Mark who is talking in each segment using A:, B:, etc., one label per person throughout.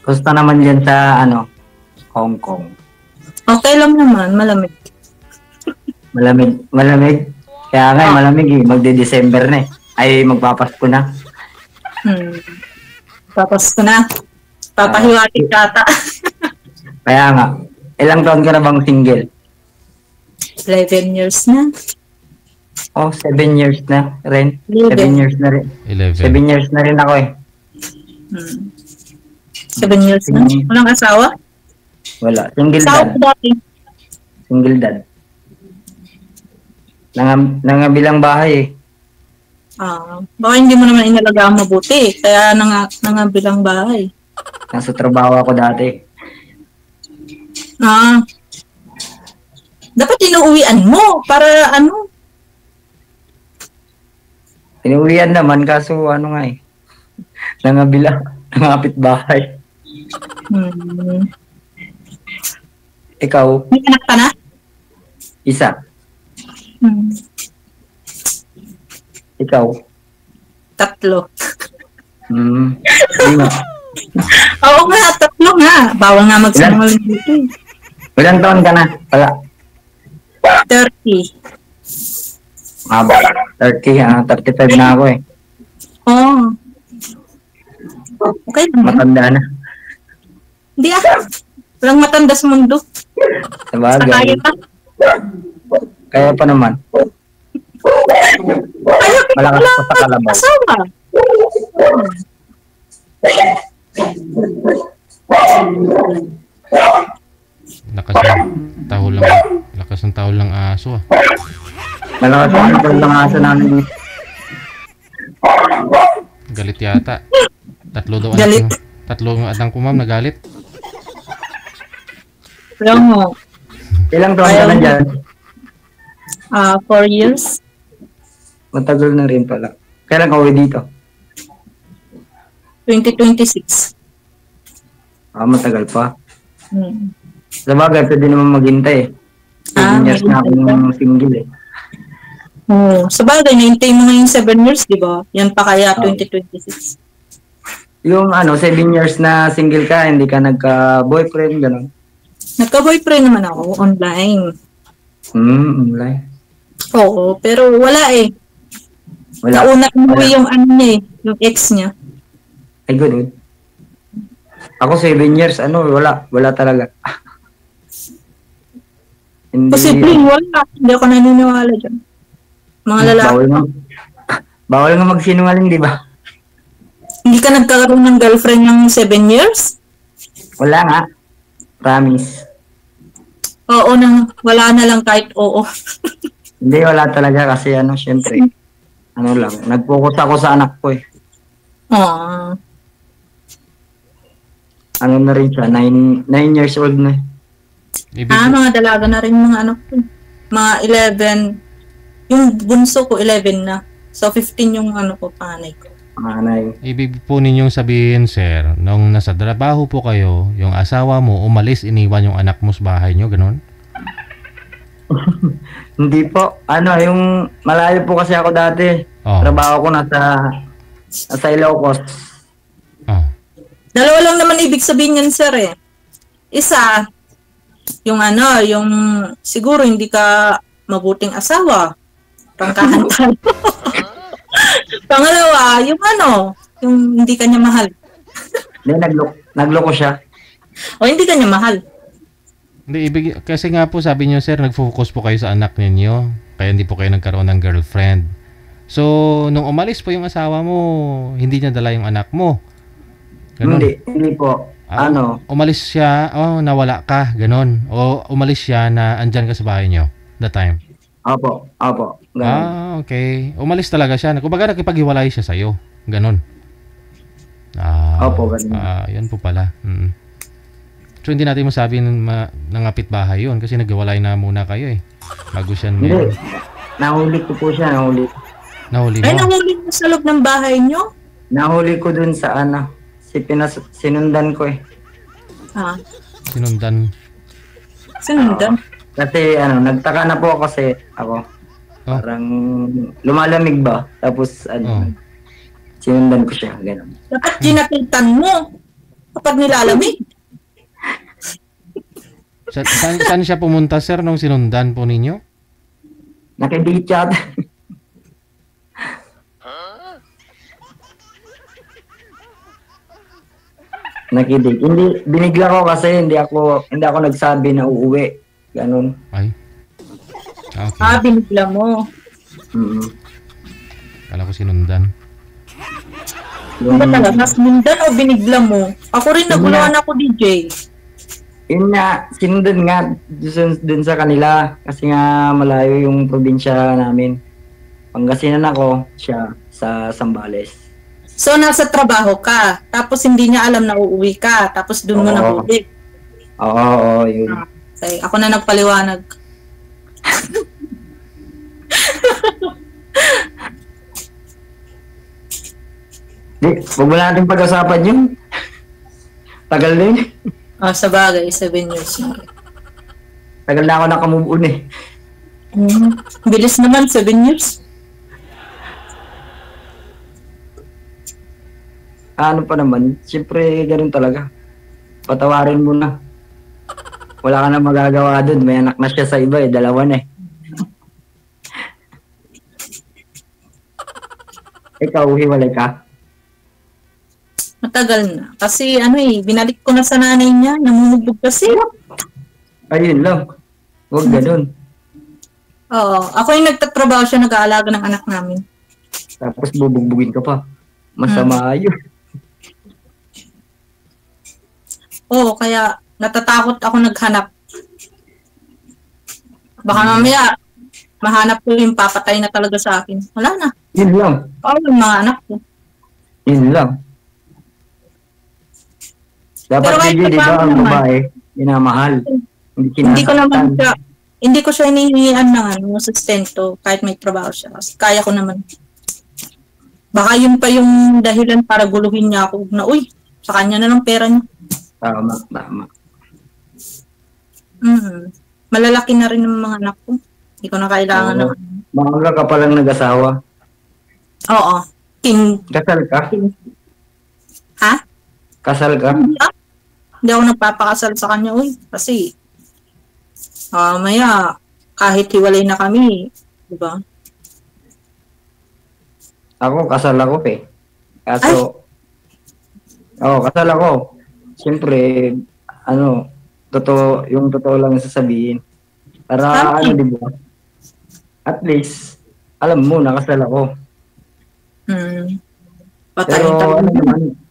A: Gusto naman dyan sa, Hong Kong.
B: Okay lang naman, malamig.
A: Malamig. Kaya nga, malamig eh. Magde-December na eh. Ay, magpapasko na.
B: Papasko na. Papahiwatig kata.
A: Kaya nga. Ilang taon ka na bang single?
B: 11 years na.
A: 7 years na rin.
B: 11.
A: 7 years na rin.
C: 11.
A: 7 years na rin ako eh.
B: 7 years na. Walang asawa?
A: Wala. Single
B: Asawa
A: dad.
B: ko dati.
A: Single dad. Nangabilang bahay eh.
B: Baka hindi mo naman inalagaan mabuti. Kaya nangabilang bahay.
A: Nasa trabaho ako dati.
B: Dapat inuuwian mo para ano?
A: Inuwian naman kaso nga eh. Nangapit bahay. Ikaw?
B: May anak ka na?
A: Isa. Ikaw?
B: 3.
A: Hindi nga.
B: Oo nga, 3 nga. Bawal nga magsinungaling dito eh.
A: Ilang taon ka na? Wala.
B: 30.
A: 35 na ako eh.
B: Okay naman.
A: Matanda na.
B: Hindi walang matanda sa mundo.
A: Sabagay.
B: Kaya pa.
A: Kaya pa naman. Malakas pa sa kalabaw.
B: Asawa.
C: Lakas ng tahol lang aso ah.
A: Malakas ang tahol lang aso namin.
C: Galit yata. Tatlo ang adang ko ma'am nagalit.
A: Ilang taon ka na dyan?
B: 4 years.
A: Matagal na rin pala. Kailan ka uwi dito?
B: 2026.
A: Matagal pa. Sabagay, pwede naman maghintay eh. 7 years na akong single eh.
B: Sabagay, naintay mo ngayon 7 years, di ba? Yan pa kaya 2026.
A: Yung 7 years na single ka, hindi ka nagka-boyfriend, gano'n?
B: Nagka-boyfriend naman ako, online.
A: Online?
B: Oo, pero wala eh.
A: Wala.
B: Nauna mo yung niya eh, yung ex niya.
A: Ay, good. Ako 7 years, wala talaga. Hindi.
B: Posible, wala. Hindi ako naniniwala dyan. Mga lalaki.
A: Bawal nga magsinungaling, di ba?
B: Hindi ka nagkakaroon ng girlfriend ng 7 years?
A: Wala nga. Promise.
B: Oo, wala na lang kahit oo.
A: Hindi, wala talaga kasi syempre, nag-focus ako sa anak ko eh. Na rin siya, 9 years old na.
B: Mga dalaga na rin mga anak ko. Mga 11. Yung bunso ko, 11 na. So, 15 yung panganay ko.
C: Ibig po ninyong sabihin, sir, nung nasa trabaho po kayo, yung asawa mo umalis, iniwan yung anak mo sa bahay nyo, ganun?
A: Hindi po. Yung malayo po kasi ako dati. Trabaho ko nasa Ilocos.
B: Dalawa lang naman ibig sabihin yan, sir eh. Isa, yung siguro hindi ka mabuting asawa. Pangkahan tayo. Pangalawa, yung hindi kanya mahal.
A: Hindi, nagloko siya.
B: O hindi kanya mahal.
C: Hindi, kasi nga po sabi niyo sir, nag-focus po kayo sa anak ninyo. Kaya hindi po kayo nagkaroon ng girlfriend. So, nung umalis po yung asawa mo, hindi niya dala yung anak mo. Ganun.
A: Hindi po.
C: Umalis siya, nawala ka, ganun. O umalis siya na andyan ka sa bahay niyo that time.
A: Opo. Ganun.
C: Okay. Umalis talaga siya. Kumbaga nakipaghiwalay siya sa'yo. Ganon.
A: Opo, ganun.
C: Yan po pala. So, hindi natin masabi nangapit bahay yun kasi naghiwalay na muna kayo eh. Bago siya
A: Hindi. Nahuli ko po siya,
C: Nahuli mo?
B: Ay, nahuli mo sa loob ng bahay nyo?
A: Nahuli ko dun sa sinundan ko eh.
C: Sinundan?
A: Kasi nagtaka na po kasi ako. Parang lumalamig ba? Tapos sinundan ko siya, gano'n.
B: Dapat ginapitan mo. kapag nilalamig.
C: Saan siya pumunta, sir, nung sinundan po ninyo?
A: Nakidate chat. Nakidate. Hindi, binigla ko kasi hindi ako nagsabi na uuwi. Ganun.
C: Ay. Okay.
B: Binigla mo.
C: Kala ko sinundan.
B: Ano ba talaga? Sinundan o binigla mo? Ako rin naguluhan ako, DJ.
A: Yun nga, sinundan nga dun sa kanila. Kasi nga malayo yung probinsya namin. Pangasinan ako, siya sa Zambales.
B: So, nasa trabaho ka. Tapos hindi niya alam na uuwi ka. Tapos dun mo nahuli.
A: Oo, yun.
B: Okay, ako na nagpaliwanag.
A: Huwag mo natin pag-usapan yun. Tagal din.
B: Sa bagay, 7 years.
A: Tagal na ako nakamove on eh.
B: Bilis naman, 7 years.
A: Ano pa naman, siyempre ganun talaga. Patawarin mo na. Wala ka na magagawa dun. May anak na siya sa iba eh. 2 na eh. Ikaw, hiwalay ka?
B: Matagal na. Kasi binalik ko na sa nanay niya. Namumugbog kasi.
A: Ayun lang. Huwag ganun.
B: Oo. Ako yung nagtatrabaho siya, nag-aalaga ng anak namin.
A: Tapos bubugbugin ka pa. Masama yun.
B: Oo, kaya natatakot ako naghanap. Baka mamaya, mahanap ko yung papatay na talaga sa akin. Wala na.
A: Yun lang.
B: Yung mga anak ko.
A: Yun lang. Dapat hindi, di ba, ang babae, minamahal.
B: Hindi ko siya hinihingian ng sustento kahit may trabaho siya. Kaya ko naman. Baka yun pa yung dahilan para guluhin niya ako na, uy, sa kanya na lang pera niya.
A: Tama.
B: Malalaki na rin ng mga anak ko. Hindi ko na kailangan ng...
A: Maaga ka palang nag-asawa.
B: Oo.
A: Kasal ka?
B: Ha?
A: Kasal ka?
B: Hindi ako nagpapakasal sa kanya, uy. Kasi, maya, kahit hiwalay na kami, di ba?
A: Ako, kasal ako eh. Kaso, kasal ako. Siyempre, yung totoo lang sasabihin. Para, di ba? At least, alam mo, nakasal ako. Pero,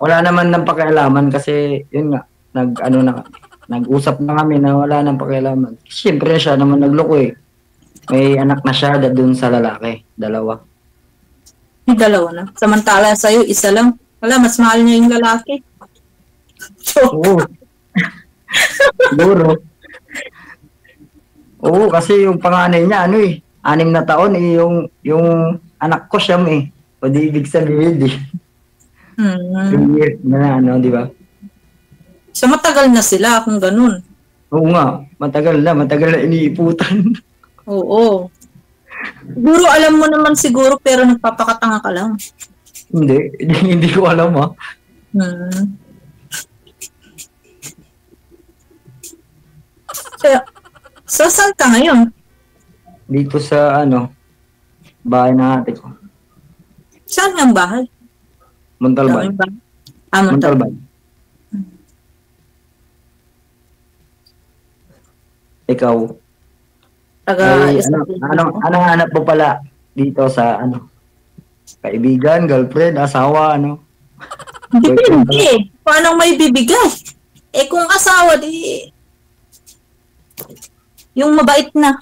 A: wala naman ng pakialaman kasi, yun nga, nag-usap na kami na wala nang pakialaman. Siyempre, siya naman nagloko eh. May anak na siya doon sa lalaki. 2.
B: May 2 na. Samantala sa'yo, 1 lang. Wala, mas mahal niya yung lalaki.
A: Oo. Siguro. Oo, kasi yung panganay niya, 6 na taon eh, yung anak ko siya eh. O di ibig sabihin eh. 3 years na di ba?
B: So matagal na sila kung ganun.
A: Oo nga, matagal na iniiputan.
B: Oo. Siguro alam mo naman siguro pero nagpapakatanga ka lang.
A: Hindi ko alam ha.
B: So saan ka ngayon?
A: Dito sa bahay ng ate ko.
B: Saan ang bahay?
A: Montalban. Montalban. Ikaw? Ano hanap mo pala dito sa kaibigan, girlfriend, asawa,
B: Depende. Paano may bibigay? Kung asawa, yung mabait na.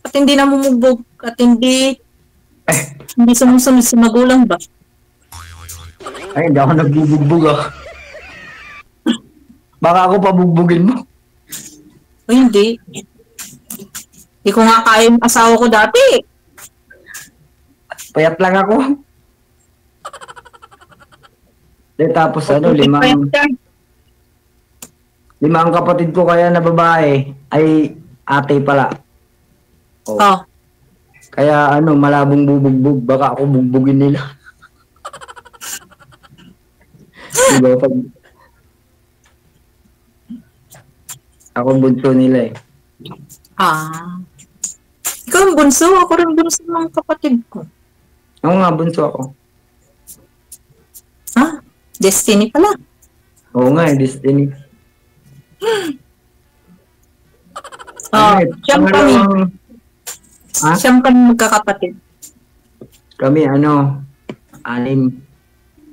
B: At hindi namumugbog. At hindi sumusunod sa magulang ba?
A: Ay, hindi ako nagbubugbog Baka ako pabugbugin mo.
B: O hindi. Hindi ko nga kaya yung asawa ko dati.
A: Payat lang ako. Tapos limang kapatid ko kaya na babae ay ate pala. Kaya malabong bubugbog. Baka ako bugbugin nila. Diba? Ako bunso nila eh.
B: Ah. Ikaw ang bunso, ako rin bunso ng kapatid ko.
A: Ako nga, bunso ako.
B: Ha? Destiny pala.
A: Oo nga, destiny.
B: Siyam kami.
A: Ha?
B: Siyam kami magkakapatid.
A: Kami, 6.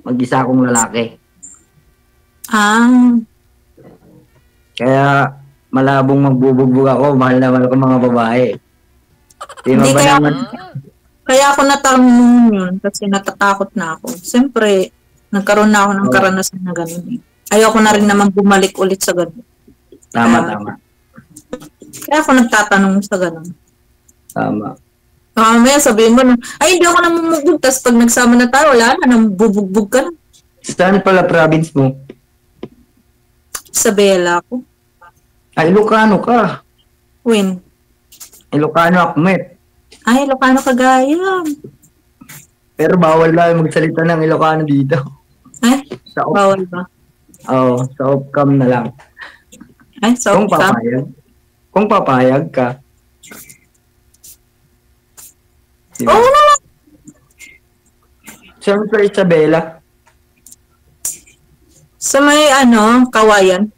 A: Mag-isa akong lalaki.
B: Ah.
A: Kaya, malabong magbubugbog ako. Mahal na mahal ko mga babae.
B: Hindi
A: ba
B: kaya,
A: naman?
B: kaya ako natanong yun kasi natatakot na ako. Siyempre, nagkaroon na ako ng karanasan na gano'n. Ayoko na rin naman bumalik ulit sa gano'n.
A: Tama.
B: Kaya ako nagtatanong sa gano'n.
A: Tama.
B: Mamaya sabihin mo na, ay hindi ako namumugbog, tapos pag nagsama na tayo, wala na, nambubugbog ka na.
A: Saan pala province mo?
B: Isabela ako.
A: Ay, Ilocano ka.
B: Win.
A: Ilocano Akmet.
B: Ay, Ilocano Cagayan.
A: Pero bawal lang magsalita ng Ilocano dito.
B: Ay,
A: Sa
B: bawal ba?
A: sa Opcam na lang.
B: Ay, so,
A: Kung papayag ka. Diba?
B: Oo naman.
A: Siyempre, Isabela.
B: Sa may Kawayan.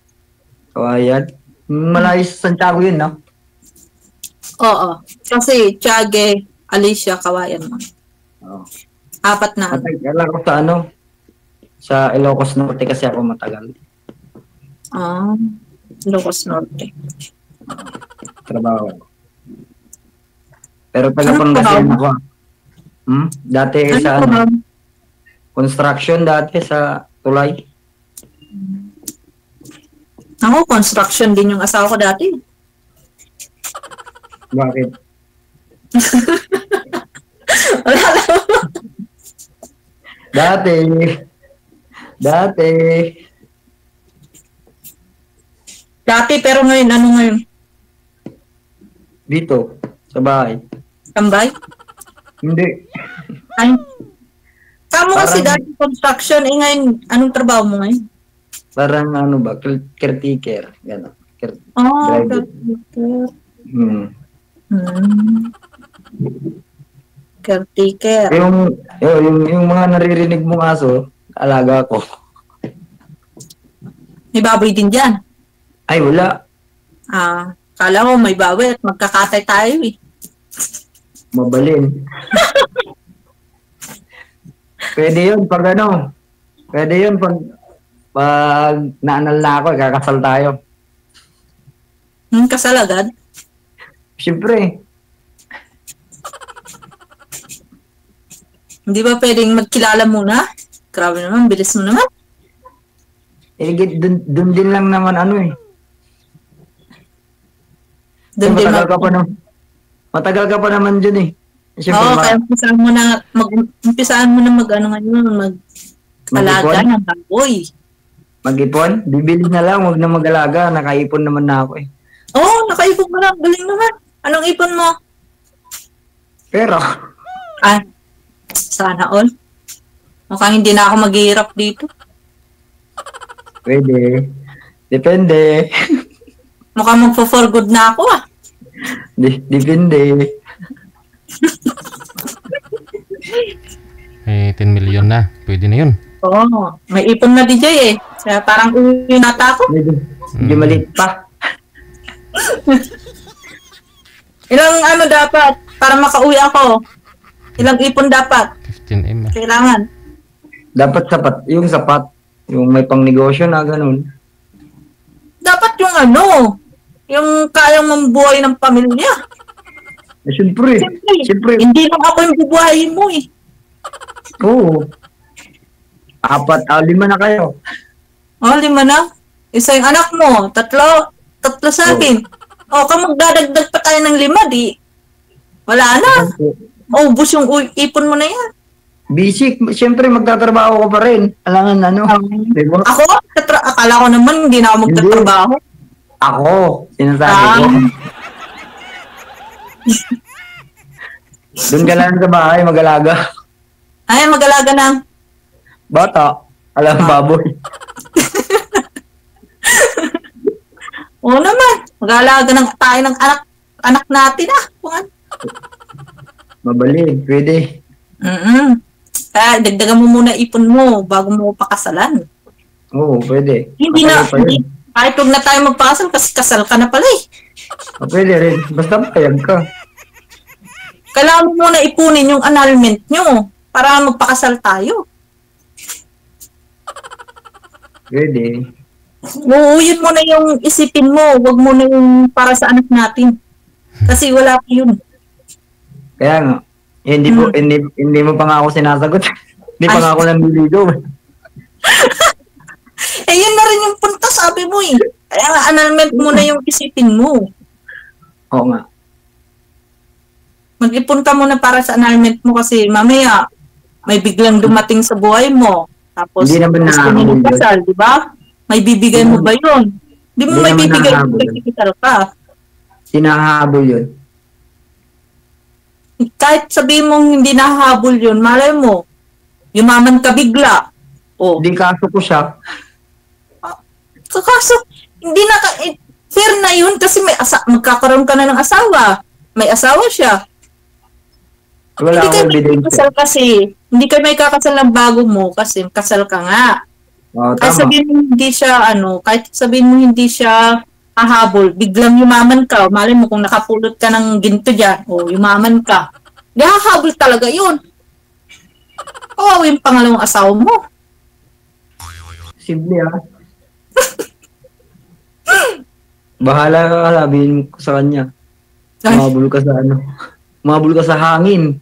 A: Kawayan. Malayo sa Santiago yun, no?
B: Oo. Kasi Tiague, Alicia, Kawayan mo.
A: Oo.
B: 4 na.
A: Matagal ako sa Ilocos Norte kasi ako matagal.
B: Ilocos Norte.
A: Trabaho. Pero
B: Anong
A: taga-Pangasinan
B: trabaho?
A: ako. Dati sa construction dati sa Tulay.
B: Ako, construction din yung asawa ko dati.
A: Bakit?
B: Wala lang.
A: Dati.
B: Dati, pero ngayon, ano ngayon?
A: Dito, sa bahay.
B: Tambay?
A: Hindi.
B: Ay. Kamo kasi
A: Parang-
B: dati construction, ngayon, anong trabaho mo ngayon?
A: Parang caretaker. Gano'n.
B: Driver. Caretaker.
A: Yung mga naririnig mong aso, alaga ko.
B: May baboy din dyan.
A: Ay, wala.
B: Kala ko may baboy at magkakatay tayo eh.
A: Mabalin. Pwede yun pag naanal na ako, kakasal tayo.
B: Kasal agad?
A: Siyempre.
B: Hindi ba pwedeng magkilala muna? Grabe naman, bilis mo naman.
A: Dun din lang naman
B: Doon din
A: Matagal ka pa naman dyan eh.
B: Oo, kaya umpisaan mo na mag-alaga ng baboy.
A: Mag-ipon? Bibili na lang, huwag na mag-alaga. Nakaipon naman na ako eh.
B: Oo, nakaipon mo na. Galing naman. Anong ipon mo?
A: Pero,
B: Sana all. Mukhang hindi na ako maghihirap dito.
A: pwede. Depende.
B: Mukhang magpo-for good na ako
A: Depende.
C: 10 million na. Pwede na yun.
B: Oo, may ipon na DJ eh. Kaya parang uwi nata ako.
A: Medyo maliit pa.
B: Ilang dapat para makauwi ako? Ilang ipon dapat?
C: 15M.
B: Kailangan.
A: Dapat sapat. Yung may pang negosyo na ganun.
B: Dapat yung yung kayang mambuhay ng pamilya.
A: Siyempre.
B: Hindi lang ako yung bubuhayin mo eh.
A: Oo. 4, 5 na kayo.
B: 5 na? Isa yung anak mo, 3 sa akin. Kung magdadagdag pa tayo ng 5, di wala na. Ubus yung ipon mo na yan.
A: Basic, siyempre magtatrabaho ko pa rin. Alangan diba?
B: Ako? Akala ko naman hindi na ako magtatrabaho.
A: Ako, sinasabi ko. Doon ka lang sa bahay, mag-alaga.
B: Ay, mag-alaga ng
A: Bata, baboy.
B: Oo naman. Mag-aalaga ng tayo ng anak natin Kung ano.
A: Mabalik, pwede.
B: Kaya dagdagan mo muna ipon mo bago mo pakasalan.
A: Oo, pwede.
B: Hindi na, kahit huwag na tayo magpakasal kasi kasal ka na pala
A: Pwede rin. Basta payag ka.
B: Kailangan mo muna ipunin yung annulment nyo para magpakasal tayo.
A: Pwede.
B: Oo, yun muna yung isipin mo. Huwag mo na yung para sa anak natin. Kasi wala pa yun.
A: Kaya nga, hindi mo pa nga ako sinasagot. Hindi pa nga ako nanliligaw.
B: Yun na rin yung punto, sabi mo Kaya nga, annulment mo na yung isipin mo.
A: Oo nga.
B: Mag-ipon ka muna para sa annulment mo kasi mamaya may biglang dumating sa buhay mo. Tapos,
A: Hindi naman
B: gusto mo magpasal, di ba? May bibigay mo ba yun? Di mo may bibigay mo kasi kasal ka.
A: Sinahabol yun.
B: Kahit sabihin mong hindi nahahabol yun, malay mo, yumaman ka bigla.
A: Hindi kaso ko siya.
B: Kaso, hindi na fair na yun kasi magkakaroon ka na ng asawa. May asawa siya.
A: Wala
B: Hindi
A: akong
B: kayo
A: ebidensya.
B: kasal kasi. Hindi kayo may kakasal ng bago mo kasi kasal ka nga. Kahit
A: Tama.
B: sabihin mo hindi siya, kahit sabihin mo hindi siya hahabol, biglang yumaman ka, malay mo kung nakapulot ka ng ginto dyan, yumaman ka. Di hahabol talaga yun. Yung pangalawang asawa mo.
A: Simple Bahala ka, sabihin ko sa kanya. Umabol ka sa Umabol ka sa hangin.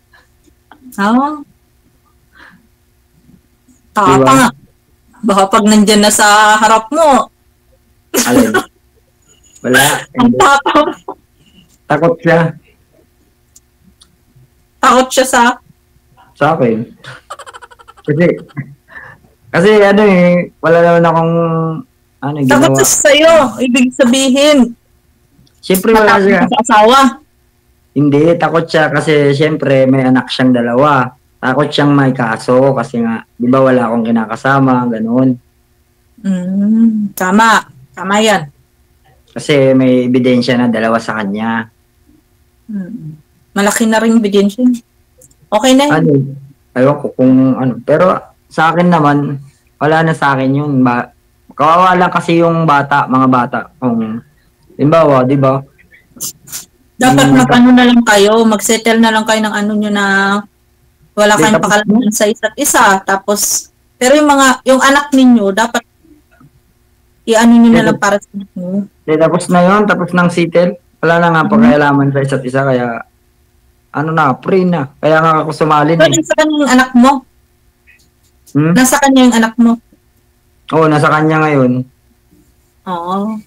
B: Tapa
A: Diba?
B: nga. Baka pag nandyan na sa harap mo,
A: Alin? Wala.
B: ang tapa mo.
A: Takot siya
B: Takot siya
A: sa akin. Kasi wala naman akong
B: takot
A: ginawa.
B: siya sa'yo. Ibig sabihin,
A: Siyempre wala
B: matakot
A: siya.
B: ka sa asawa.
A: Hindi, takot siya kasi siyempre may anak siyang dalawa. Takot siyang may kaso kasi nga, di ba wala akong kinakasama, ganoon.
B: Tama. Tama yan.
A: Kasi may ebidensya na dalawa sa kanya.
B: Malaki na rin ebidensya. Okay na yun.
A: Ewan ko kung Pero sa akin naman, wala na sa akin yun. Kawawa lang kasi yung mga bata. Kung, limbawa, di ba?
B: Dapat na lang kayo, mag-settle na lang kayo ng nyo na wala kayong pakalaman sa isa't isa. Tapos, pero yung anak ninyo, dapat nyo na lang para sa anak nyo.
A: Tapos na yun, tapos ng settle. Wala na nga pagkailaman sa isa't isa, kaya free na. Kaya nga ako sumali
B: So, nasa kanya yung anak mo? Nasa kanya yung anak mo?
A: Oo, nasa kanya ngayon.
B: Oo.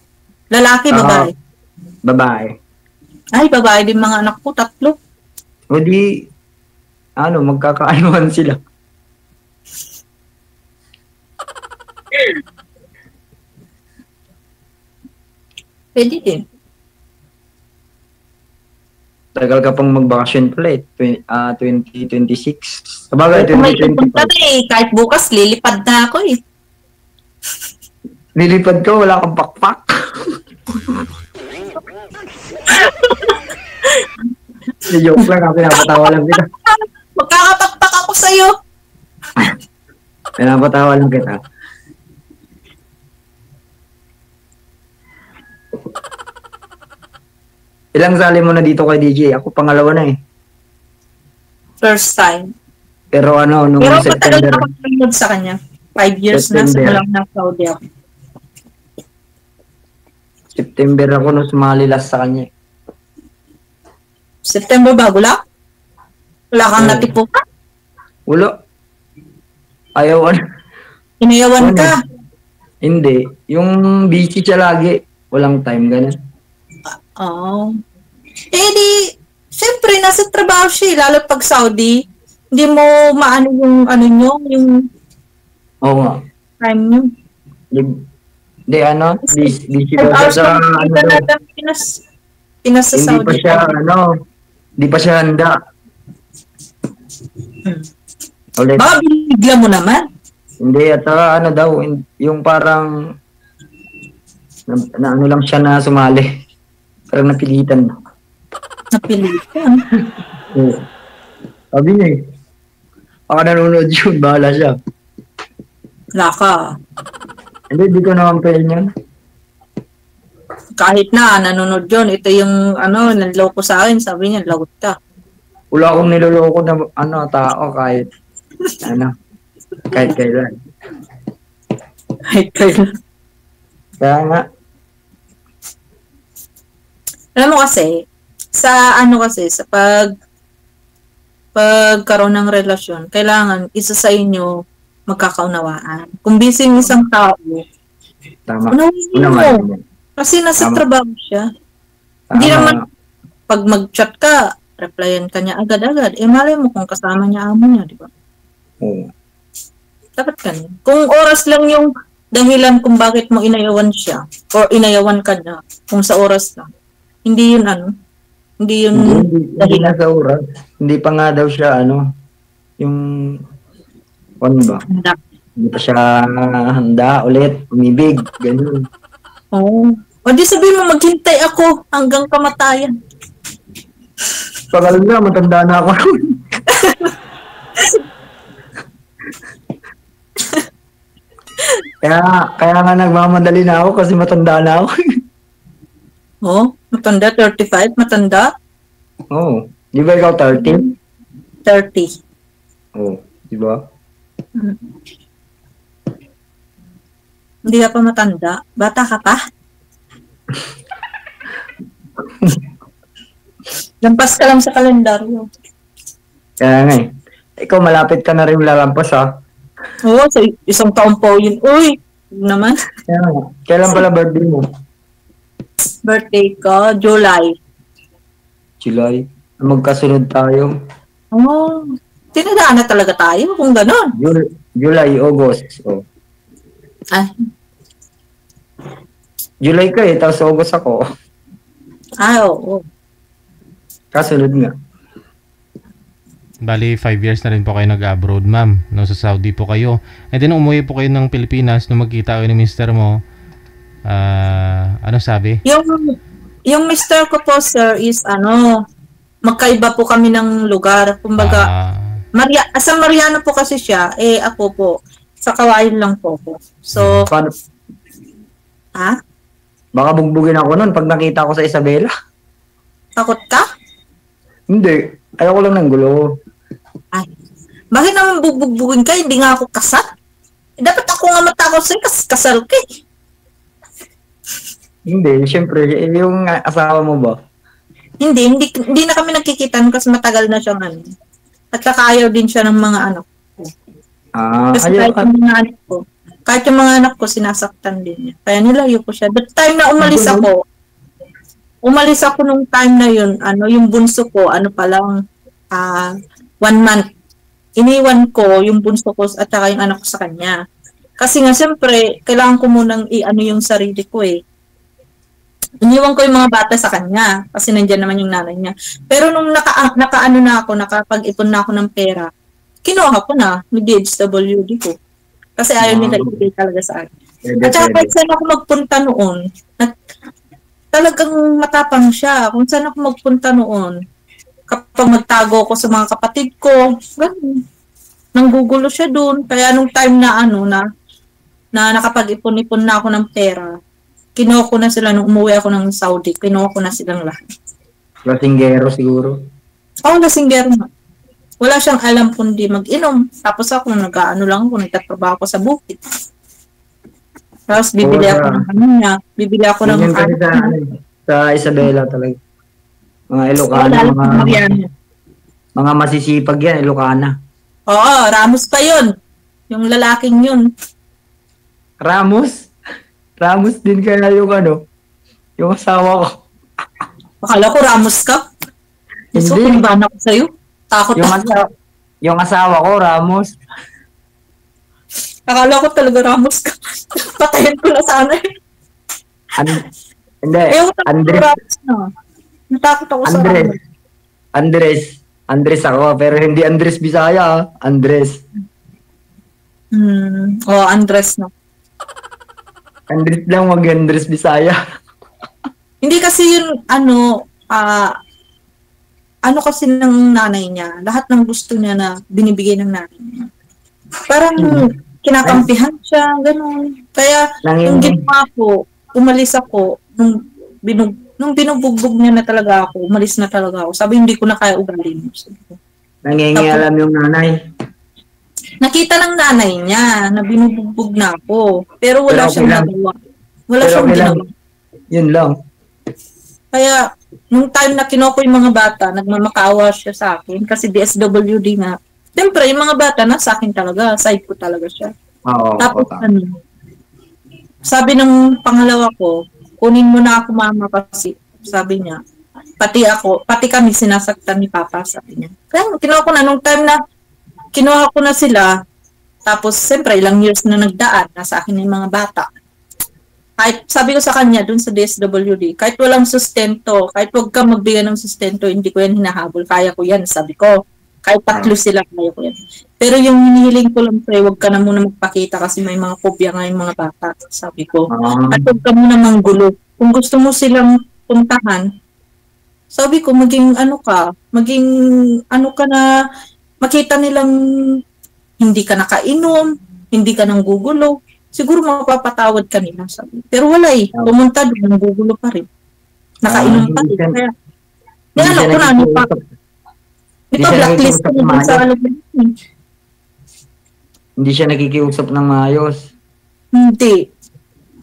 B: Lalaki, babae?
A: Babae.
B: Ay, babae din mga anak ko, 3.
A: O di, magkakaanuhan sila.
B: Pwede din.
A: Tagal ka pang magbakasyon pala 2026. Sabagay,
B: May pupunta
A: 2025.
B: na kahit bukas, lilipad na ako
A: Lilipad ka, wala kang pakpak. Joke lang, pinapatawa lang kita.
B: Magkakapakpak ako sa'yo.
A: Pinapatawa lang kita. Ilang sali mo na dito kay DJ? Ako pangalawa na
B: First time.
A: Pero nung
B: Pero matagal
A: September,
B: na ako nanonood sa kanya. 5 years na
A: September.
B: sa lang ng Saudi ako.
A: September ako nung sumali last sa kanya.
B: September ba? Wala kang
A: Oo.
B: natipukan?
A: Wala. Ayaw
B: Inayawan
A: Ano?
B: ka?
A: Hindi. Yung busy siya lagi. Walang time, ganun.
B: Oo. Siyempre, nasa trabaho siya, lalo pag Saudi, hindi mo maano yung yung
A: Oo nga.
B: time nyo.
A: Hindi, busy
B: 5
A: pa siya
B: hours
A: sa,
B: lang kita
A: daw.
B: natin Pinas sa
A: Hindi
B: Saudi.
A: pa siya, hindi pa siya handa. Ulit.
B: Baka binigla mo naman.
A: Hindi, at daw, yung parang, Na ano lang siya na sumali. Parang napilitan.
B: Napilitan.
A: Oo. Sabi niya eh. Baka nanonood yun, bahala siya.
B: Wala ka.
A: Hindi, di ko naman pwede yun.
B: Kahit na, nanonood yun. Ito yung, nanloko sa akin. Sabi niya, lagot ka.
A: Wala akong niloloko na tao kahit kahit kailan.
B: Kahit kailan.
A: Kaya nga,
B: Alam mo kasi, sa pagkaroon ng relasyon, kailangan isa sa inyo magkakaunawaan. Kung busy yung isang tao,
A: tama.
B: unawain
A: Unawain
B: mo.
A: mo.
B: Kasi nasa
A: Tama.
B: trabaho siya.
A: Tama.
B: Hindi naman, pag mag-chat ka, replyan ka niya agad-agad. Malay mo kung kasama niya amo niya, di ba?
A: Oo.
B: Dapat ganun. Kung oras lang yung dahilan kung bakit mo inayawan siya, or inayawan ka na, kung sa oras lang, hindi yun hindi yun
A: Hindi na sa oras. Hindi pa nga daw siya, yung, ano ba? Hindi pa siya handa ulit, umibig, ganun.
B: Oo. O di sabihin mo, maghintay ako hanggang kamatayan.
A: Tagal na, matanda na ako. kaya nga nagmamadali na ako kasi matanda na ako.
B: Oh, matanda, 35, matanda,
A: Oo. Di ba ikaw 13?
B: 30.
A: Oo. Di ba?
B: Hindi ka pa matanda. Bata ka pa. Lampas ka lang sa kalendaryo.
A: Kaya nga eh. Ikaw malapit ka na rin lalampas ha.
B: Oo, sa isang taon pa yun. Uy, naman.
A: Kaya nga. Kailan pala birthday mo?
B: Birthday ko, July.
A: July. Magkasunod tayo.
B: Oh, tinadaan na talaga tayo kung gano'n.
A: July, August. Oh.
B: Ay,
A: July ka eh, tapos August ako.
B: oo.
A: Kasunod nga.
C: Bali, 5 years na rin po kayo nag-abroad, ma'am. No, sa Saudi po kayo. And then, umuwi po kayo ng Pilipinas nung magkita kayo ng mister mo. Ano sabi?
B: Yung mister ko po, sir, is magkaiba po kami ng lugar. Kumbaga, sa Mariano po kasi siya, ako po, sa Kawayan lang po ko. So,
A: Paano?
B: ha?
A: Baka bugbugin ako nun pag nakita ko sa Isabela.
B: Takot ka?
A: Hindi. Ayoko lang ng gulo.
B: Ay, bakit naman bubugbugin ka? Hindi nga ako kasal. Dapat ako nga matakot sa'yo kasi kasal ka eh.
A: Hindi. Siyempre, yung asawa mo ba?
B: Hindi na kami nagkikita kasi matagal na siyang At kakaayaw din siya ng mga anak ko. Kasi kahit yung mga anak ko, sinasaktan din niya. Kaya nilayo ko siya. But time na umalis ako nung time na yun, yung bunso ko, pa lang, 1 month. Iniwan ko yung bunso ko at saka yung anak ko sa kanya. Kasi nga, siyempre, kailangan ko munang yung sarili ko eh. Iniwan ko yung mga bata sa kanya kasi nandiyan naman yung nanay niya. Pero nung nakapag-ipon na ako ng pera, kinuha ko na yung DHWD ko. Kasi ayaw nila ibigay talaga sa akin. At saka kahit saan ako magpunta noon, talagang matapang siya. Kung saan ako magpunta noon, kapag magtago ko sa mga kapatid ko, ganun. Nanggugulo siya doon. Kaya nung time na na nakapag-ipon-ipon na ako ng pera, kinuha ko na sila nung umuwi ako ng Saudi. Kinuha ko na silang lahat.
A: Lasinggero siguro.
B: Lasinggero na. Wala siyang alam kundi mag-inom. Tapos ako, nagtatrabaho ako sa bukid. Tapos bibili ako ng niya. Bibili ako ng
A: sa Isabela talaga. Mga Ilocana, mga masisipag yan, Ilocana.
B: Oo, Ramos pa yun. Yung lalaking yun.
A: Ramos? Ramos din kaya yung asawa ko.
B: Akala ko Ramos ka. So,
A: Hindi.
B: kinibahan ako sa'yo. Takot
A: yung asawa ko, Ramos.
B: Akala ko talaga Ramos ka. Patayin ko na sana eh.
A: Hindi.
B: Natakot ako sa Ramos.
A: Andres ako, pero hindi Andres Bisaya. Andres.
B: Andres no.
A: Andres lang, wag Andres Bisaya.
B: Hindi kasi yun, ano kasi ng nanay niya, lahat ng gusto niya na binibigay ng nanay niya. Parang kinakampihan siya, gano'n. Kaya, yung ginawa ko, umalis ako, nung binubugbog niya na talaga ako, umalis na talaga ako. Sabi, hindi ko na kaya ugali mo.
A: Nangingialam yung nanay.
B: Nakita ng nanay niya na binubugbog na ako. Pero wala
A: Pero okay
B: siyang
A: lang.
B: nagawa. Wala
A: Pero
B: siyang
A: okay lang.
B: ginawa.
A: Yun lang.
B: Kaya, nung time na kinuha ko yung mga bata, nagmamakaawa siya sa akin kasi DSWD nga. Siyempre, yung mga bata na sa akin talaga, side ko talaga siya.
A: Oo.
B: Tapos,
A: Oo.
B: sabi ng pangalawa ko, kunin mo na ako mama kasi, sabi niya, pati kami sinasaktan ni Papa, sabi niya. Kaya, kinuha ko na, nung time na kinuha ko na sila, tapos, siyempre, ilang years na nagdaan, nasa akin yung mga bata. Kahit sabi ko sa kanya dun sa DSWD, kahit walang sustento, kahit wag ka magbigay ng sustento, hindi ko yan hinahabol, kaya ko yan, sabi ko. Kahit 3 sila, kaya ko yan. Pero yung hinihiling ko lang sa'yo, wag ka na muna magpakita kasi may mga phobia nga yung mga bata, sabi ko. At wag ka muna manggulo. Kung gusto mo silang puntahan, sabi ko, maging ano ka na, makita nilang hindi ka nakainom, hindi ka nang gugulo, siguro mapapatawad ka nila, sabi. Pero wala pumunta doon, nagugulo pa rin. Nakainom pa rin. Kaya, alam ko na, di pa blacklist ko na sa alam.
A: Hindi siya nakikiusap ng maayos.
B: Hindi.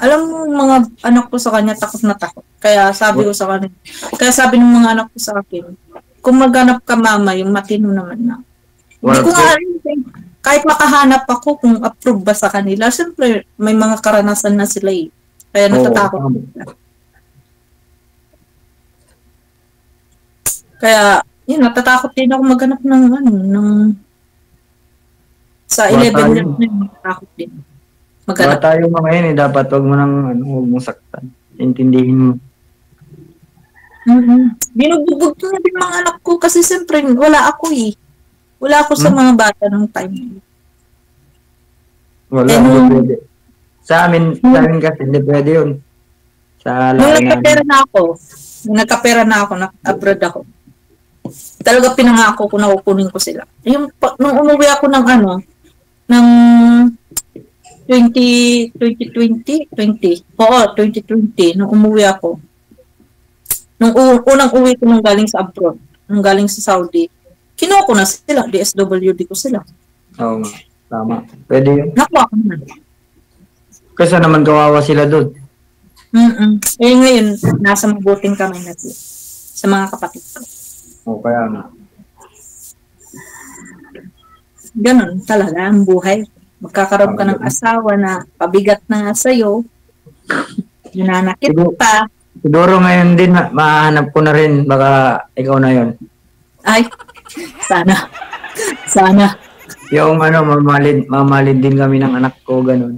B: Alam mo, mga anak ko sa kanya, takot na takot. Kaya sabi ko sa kanya, kaya sabi ng mga anak ko sa akin, kung maghanap ka mama, yung matino naman na. Hindi ko nga alam, kahit makahanap ako kung approve ba sa kanila, siyempre may mga karanasan na sila eh. Kaya natatakot. Kaya, yun, natatakot din ako maghanap ng sa 11 years na yun, natatakot din. Maghanap.
A: Bata yung mga yun eh, dapat wag mo saktan. Intindihin mo.
B: Binugbog ko na din mga anak ko kasi siyempre wala ako eh. Wala ako sa mga bata ng time.
A: Wala, hindi pwede. Sa amin kasi hindi pwede yun.
B: Nung nagkapera na ako, nag-abroad ako. Talaga pinangako ko na kukunin ko sila. Nung umuwi ako ng ng 2020, nung umuwi ako. Nung unang uwi ko nung galing sa abroad, nung galing sa Saudi, kinuha ko na sila, DSWD ko sila.
A: Oo nga, tama. Pwede yun.
B: Nakuha ko na.
A: Kasi naman kawawa sila doon.
B: Eh ngayon, nasa mabuting kamay na sila. Sa mga kapatid ko.
A: Oo, kaya nga.
B: Ganon talaga ang buhay. Magkakaroon ka ng asawa na pabigat na nga sa'yo. Nananakit pa.
A: Siguro ngayon din, mahanap ko na rin. Baka ikaw na yon.
B: Ay, sana. Sana.
A: Yung mamalid din kami ng anak ko, ganun.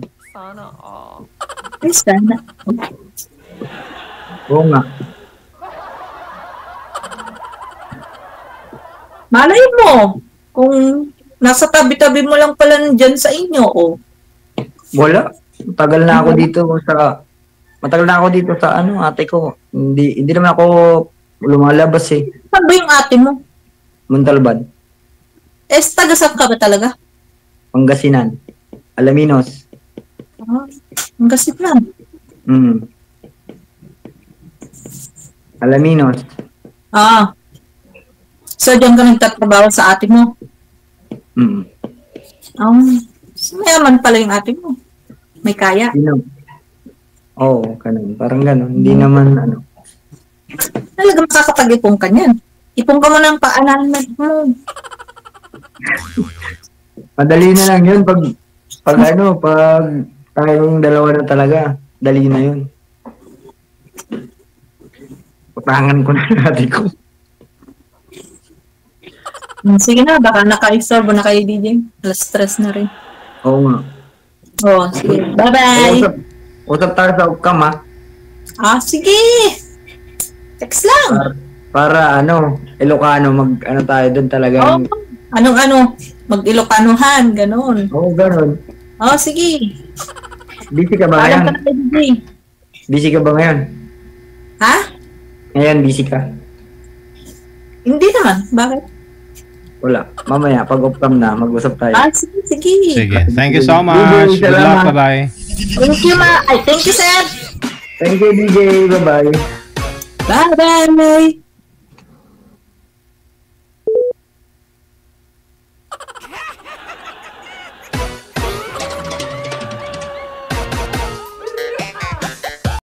B: Ay, sana.
A: Oo nga.
B: Malay mo, kung nasa tabi-tabi mo lang pala nandyan sa inyo,
A: Wala. Matagal na ako dito sa ate ko. Hindi naman ako lumalabas eh.
B: Saan ba yung ate mo?
A: Montalban.
B: Taga-saan ka ba talaga?
A: Pangasinan. Alaminos.
B: Pangasinan.
A: Alaminos.
B: So, diyan ka nagtatrabaho sa ate mo? Mayaman pala yung ate mo. May kaya.
A: Oo, ganun. Parang ganun. Hindi naman
B: Talaga makakapag-ipong ka niyan. Ipong ka mo ng paanalan mo.
A: Madali na lang yun. Pag tayong dalawa na talaga, dali na yun. Utangan ko na natin ko.
B: Sige na, baka naka-istorbo na kayo, DJ. Alas stress na rin.
A: Oo nga.
B: Sige. Bye-bye!
A: Usap tayo sa Upcam, ha?
B: Sige! Text lang!
A: Para Ilocano, tayo doon talaga.
B: Mag-Ilocanohan, ganun.
A: Oo, ganun.
B: Sige.
A: Busy ka ba
B: Paalam
A: ngayon?
B: ka na kay DJ.
A: Busy ka ba ngayon?
B: Ha?
A: Ngayon, busy ka?
B: Hindi naman. Bakit?
A: Wala. Mamaya, pag off cam na, mag-usap tayo.
B: Sige, sige.
C: Sige. Thank you so much. Good luck.
A: Salamat.
C: Bye-bye.
B: Thank you, ma. Ay, thank you, sir.
A: Thank you, DJ. Bye-bye.
B: Bye-bye.